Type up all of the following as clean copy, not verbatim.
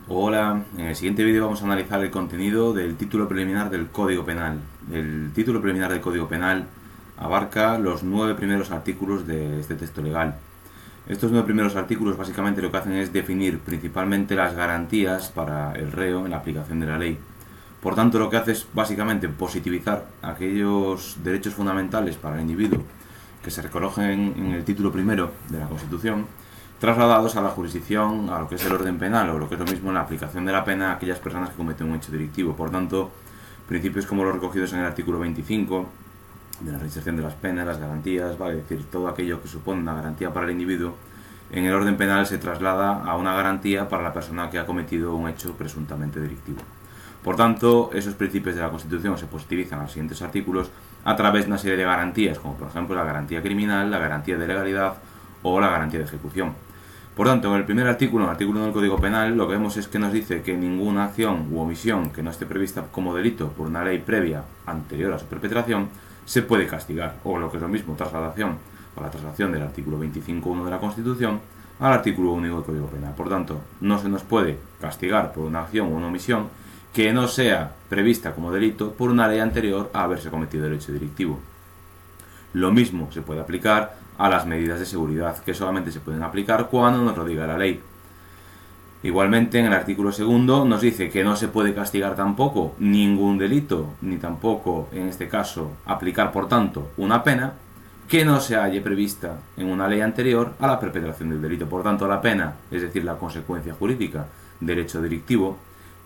Hola, en el siguiente vídeo vamos a analizar el contenido del título preliminar del Código Penal. El título preliminar del Código Penal abarca los 9 primeros artículos de este texto legal. Estos 9 primeros artículos básicamente lo que hacen es definir principalmente las garantías para el reo en la aplicación de la ley. Por tanto, lo que hace es básicamente positivizar aquellos derechos fundamentales para el individuo que se recogen en el título primero de la Constitución, trasladados a la jurisdicción, a lo que es el orden penal, o lo que es lo mismo en la aplicación de la pena a aquellas personas que cometen un hecho delictivo. Por tanto, principios como los recogidos en el artículo 25, de la reinserción de las penas, las garantías, vale, es decir, todo aquello que supone una garantía para el individuo, en el orden penal se traslada a una garantía para la persona que ha cometido un hecho presuntamente delictivo. Por tanto, esos principios de la Constitución se positivizan a los siguientes artículos a través de una serie de garantías, como por ejemplo la garantía criminal, la garantía de legalidad o la garantía de ejecución. Por tanto, en el primer artículo, en el artículo del Código Penal, lo que vemos es que nos dice que ninguna acción u omisión que no esté prevista como delito por una ley previa anterior a su perpetración se puede castigar, o lo que es lo mismo, trasladación o la traslación del artículo 25.1 de la Constitución al artículo único del Código Penal. Por tanto, no se nos puede castigar por una acción o una omisión que no sea prevista como delito por una ley anterior a haberse cometido el hecho delictivo. Lo mismo se puede aplicar a las medidas de seguridad, que solamente se pueden aplicar cuando nos lo diga la ley. Igualmente, en el artículo segundo nos dice que no se puede castigar tampoco ningún delito, ni tampoco, en este caso, aplicar, por tanto, una pena que no se halle prevista en una ley anterior a la perpetración del delito. Por tanto, la pena, es decir, la consecuencia jurídica del hecho delictivo,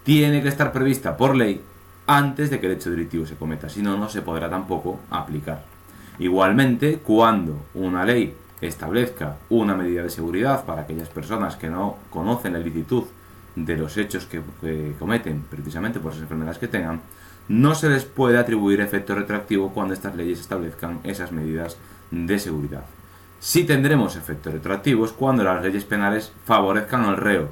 tiene que estar prevista por ley antes de que el hecho delictivo se cometa, si no, no se podrá tampoco aplicar. Igualmente, cuando una ley establezca una medida de seguridad para aquellas personas que no conocen la ilicitud de los hechos que cometen precisamente por las enfermedades que tengan, no se les puede atribuir efecto retroactivo cuando estas leyes establezcan esas medidas de seguridad. Sí tendremos efectos retroactivos cuando las leyes penales favorezcan al reo,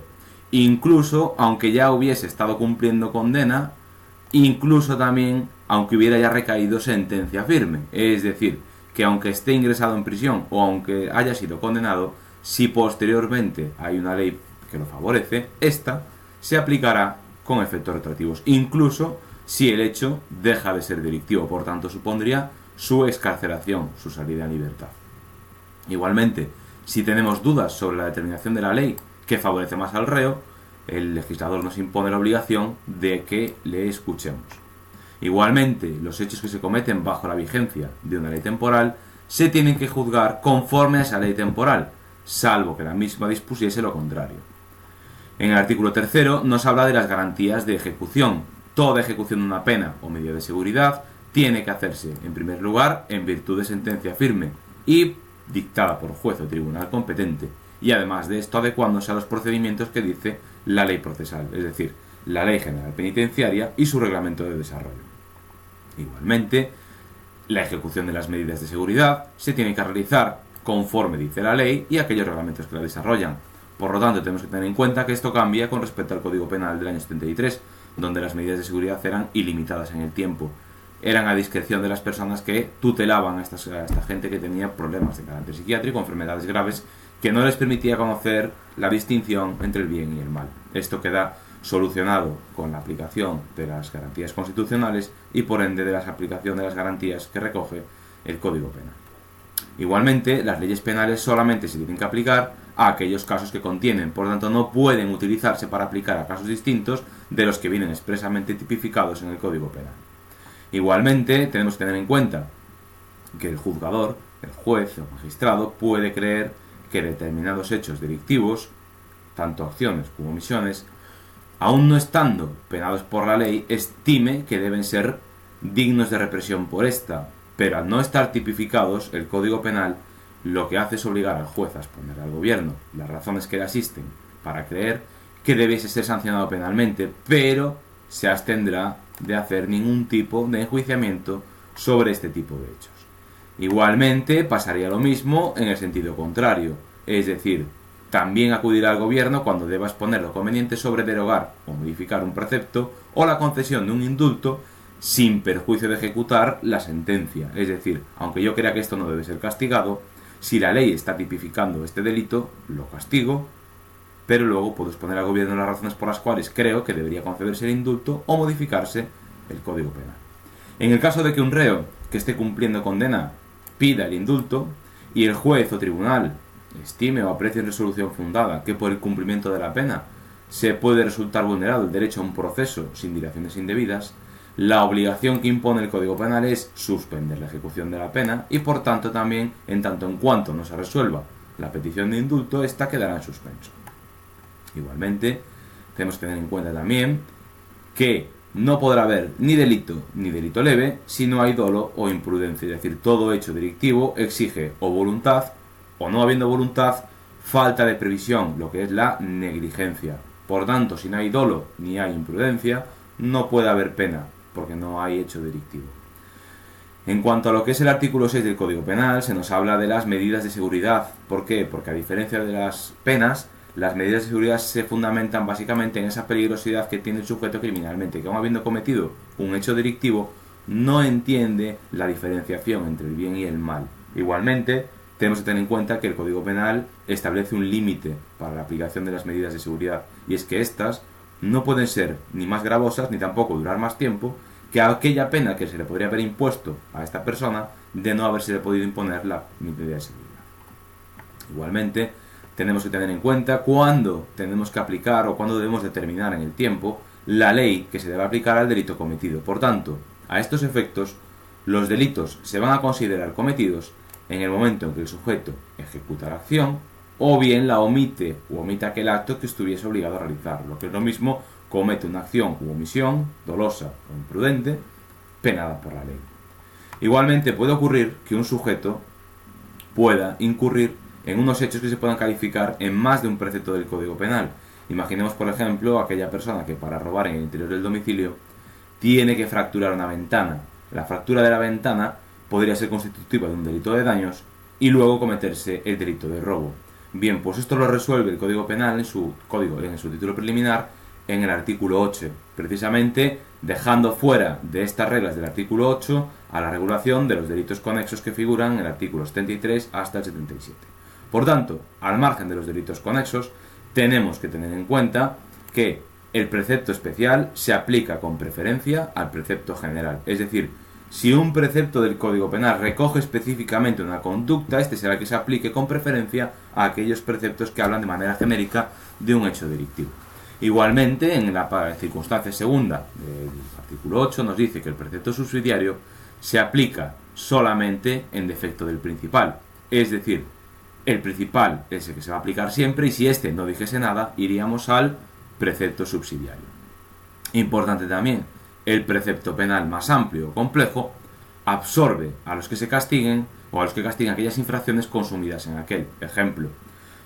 incluso aunque ya hubiese estado cumpliendo condena, incluso también aunque hubiera ya recaído sentencia firme, es decir, que aunque esté ingresado en prisión o aunque haya sido condenado, si posteriormente hay una ley que lo favorece, esta se aplicará con efectos retroactivos, incluso si el hecho deja de ser delictivo, por tanto supondría su excarcelación, su salida en libertad. Igualmente, si tenemos dudas sobre la determinación de la ley que favorece más al reo, el legislador nos impone la obligación de que le escuchemos. Igualmente, los hechos que se cometen bajo la vigencia de una ley temporal se tienen que juzgar conforme a esa ley temporal, salvo que la misma dispusiese lo contrario. En el artículo 3 nos habla de las garantías de ejecución. Toda ejecución de una pena o medida de seguridad tiene que hacerse, en primer lugar, en virtud de sentencia firme y dictada por juez o tribunal competente, y además de esto adecuándose a los procedimientos que dice la ley procesal, es decir, la Ley General Penitenciaria y su reglamento de desarrollo. Igualmente, la ejecución de las medidas de seguridad se tiene que realizar conforme dice la ley y aquellos reglamentos que la desarrollan. Por lo tanto, tenemos que tener en cuenta que esto cambia con respecto al Código Penal del año 73, donde las medidas de seguridad eran ilimitadas en el tiempo. Eran a discreción de las personas que tutelaban a esta gente que tenía problemas de carácter psiquiátrico, enfermedades graves, que no les permitía conocer la distinción entre el bien y el mal. Esto queda solucionado con la aplicación de las garantías constitucionales y por ende de la aplicación de las garantías que recoge el Código Penal. Igualmente, las leyes penales solamente se tienen que aplicar a aquellos casos que contienen, por tanto no pueden utilizarse para aplicar a casos distintos de los que vienen expresamente tipificados en el Código Penal. Igualmente, tenemos que tener en cuenta que el juzgador, el juez o magistrado puede creer que determinados hechos delictivos, tanto acciones como omisiones, aún no estando penados por la ley, estime que deben ser dignos de represión por esta, pero al no estar tipificados, el Código Penal lo que hace es obligar al juez a exponer al gobierno las razones que le asisten para creer que debiese ser sancionado penalmente, pero se abstendrá de hacer ningún tipo de enjuiciamiento sobre este tipo de hechos. Igualmente pasaría lo mismo en el sentido contrario, es decir, también acudirá al gobierno cuando deba exponer lo conveniente sobre derogar o modificar un precepto o la concesión de un indulto sin perjuicio de ejecutar la sentencia. Es decir, aunque yo crea que esto no debe ser castigado, si la ley está tipificando este delito, lo castigo pero luego puedo exponer al gobierno las razones por las cuales creo que debería concederse el indulto o modificarse el Código Penal. En el caso de que un reo que esté cumpliendo condena pida el indulto y el juez o tribunal estime o aprecie en resolución fundada que por el cumplimiento de la pena se puede resultar vulnerado el derecho a un proceso sin dilaciones indebidas, la obligación que impone el Código Penal es suspender la ejecución de la pena y por tanto también, en tanto en cuanto no se resuelva la petición de indulto, esta quedará en suspenso. Igualmente, tenemos que tener en cuenta también que no podrá haber ni delito leve si no hay dolo o imprudencia, es decir, todo hecho delictivo exige o voluntad o, no habiendo voluntad, falta de previsión, lo que es la negligencia. Por tanto, si no hay dolo ni hay imprudencia, no puede haber pena, porque no hay hecho delictivo. En cuanto a lo que es el artículo 6 del Código Penal, se nos habla de las medidas de seguridad. ¿Por qué? Porque a diferencia de las penas, las medidas de seguridad se fundamentan básicamente en esa peligrosidad que tiene el sujeto criminalmente, que aun habiendo cometido un hecho delictivo, no entiende la diferenciación entre el bien y el mal. Igualmente, tenemos que tener en cuenta que el Código Penal establece un límite para la aplicación de las medidas de seguridad, y es que éstas no pueden ser ni más gravosas ni tampoco durar más tiempo que aquella pena que se le podría haber impuesto a esta persona de no haberse podido imponer la medida de seguridad. Igualmente, tenemos que tener en cuenta cuándo tenemos que aplicar o cuándo debemos determinar en el tiempo la ley que se debe aplicar al delito cometido. Por tanto, a estos efectos, los delitos se van a considerar cometidos en el momento en que el sujeto ejecuta la acción o bien la omite o omite aquel acto que estuviese obligado a realizar, lo que es lo mismo, comete una acción u omisión dolosa o imprudente penada por la ley. Igualmente puede ocurrir que un sujeto pueda incurrir en unos hechos que se puedan calificar en más de un precepto del Código Penal. Imaginemos, por ejemplo, aquella persona que para robar en el interior del domicilio tiene que fracturar una ventana. La fractura de la ventana podría ser constitutiva de un delito de daños y luego cometerse el delito de robo. Bien, pues esto lo resuelve el Código Penal en su título preliminar en el artículo 8, precisamente dejando fuera de estas reglas del artículo 8 a la regulación de los delitos conexos que figuran en el artículo 73 hasta el 77. Por tanto, al margen de los delitos conexos, tenemos que tener en cuenta que el precepto especial se aplica con preferencia al precepto general. Es decir, si un precepto del Código Penal recoge específicamente una conducta, este será el que se aplique con preferencia a aquellos preceptos que hablan de manera genérica de un hecho delictivo. Igualmente, en la circunstancia segunda del artículo 8 nos dice que el precepto subsidiario se aplica solamente en defecto del principal. Es decir, el principal es el que se va a aplicar siempre y si éste no dijese nada, iríamos al precepto subsidiario. Importante también, el precepto penal más amplio o complejo absorbe a los que se castiguen o a los que castiguen aquellas infracciones consumidas en aquel. Ejemplo,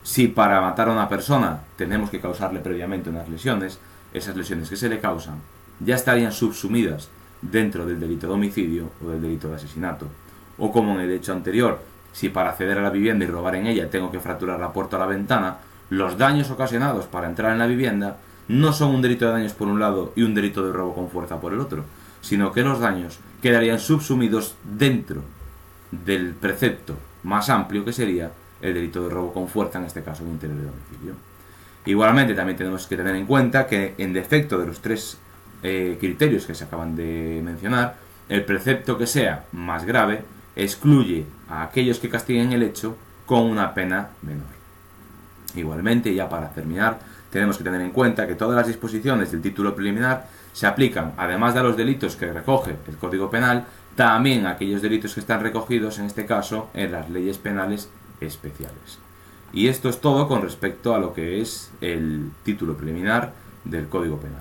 si para matar a una persona tenemos que causarle previamente unas lesiones, esas lesiones que se le causan ya estarían subsumidas dentro del delito de homicidio o del delito de asesinato. O como en el hecho anterior, si para acceder a la vivienda y robar en ella tengo que fracturar la puerta o la ventana, los daños ocasionados para entrar en la vivienda no son un delito de daños por un lado y un delito de robo con fuerza por el otro, sino que los daños quedarían subsumidos dentro del precepto más amplio que sería el delito de robo con fuerza, en este caso en interior de domicilio. Igualmente también tenemos que tener en cuenta que en defecto de los tres criterios que se acaban de mencionar, el precepto que sea más grave excluye a aquellos que castiguen el hecho con una pena menor. Igualmente, ya para terminar, tenemos que tener en cuenta que todas las disposiciones del título preliminar se aplican, además de los delitos que recoge el Código Penal, también a aquellos delitos que están recogidos, en este caso, en las leyes penales especiales. Y esto es todo con respecto a lo que es el título preliminar del Código Penal.